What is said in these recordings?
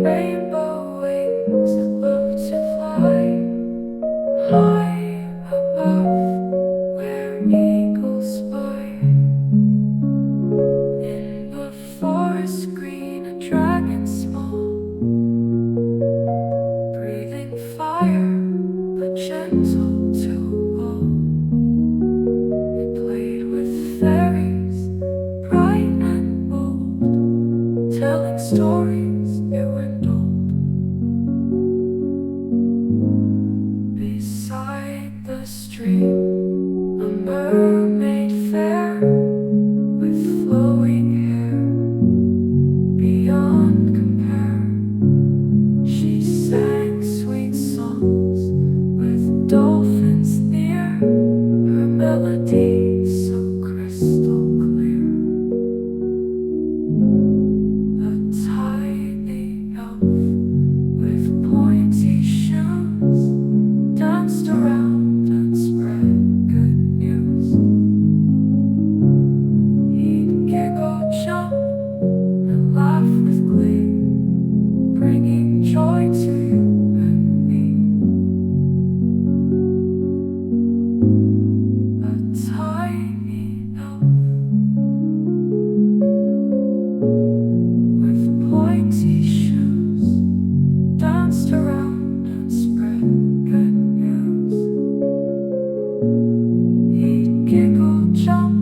Rainbow wings love to fly high above where eagles fly. In the forest green, a dragon small, breathing fire but gentle to all. It played with fairies, bright and bold, telling stories new and old. Beside the stream, a mermaid fair with flowing hair beyond compare. She sang sweet songs with dolphins near, her melody so crystal clear. A tiny elf with pointy shoes danced around and spread good news. He'd giggle, jump, and laugh with glee, bringing joy to you and me. A tiny elf with pointy shoes danced around and spread good news. He'd giggle, jump,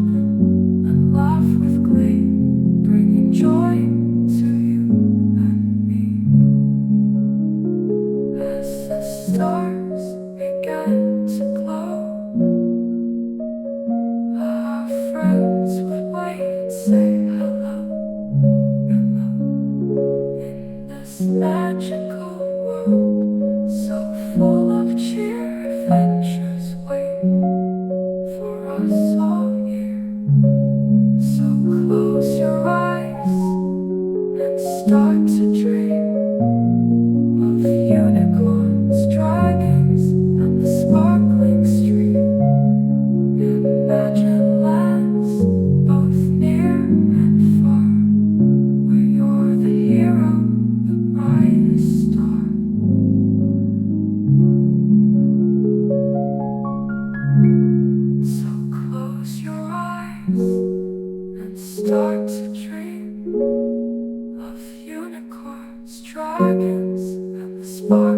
and laugh with glee, bringing joy to you and me. As the stars began to glow, our friends would wait and say hello, hello. In this magical world, so full of cheer, adventures wait for us all here. So close your eyes and start to dream of unicorns, dragons, and the sparkling stream. Imagine lands both near and far, where you're the hero, the brightest star. So close your eyes and start to dream of unicorns, dragons, and the sparkling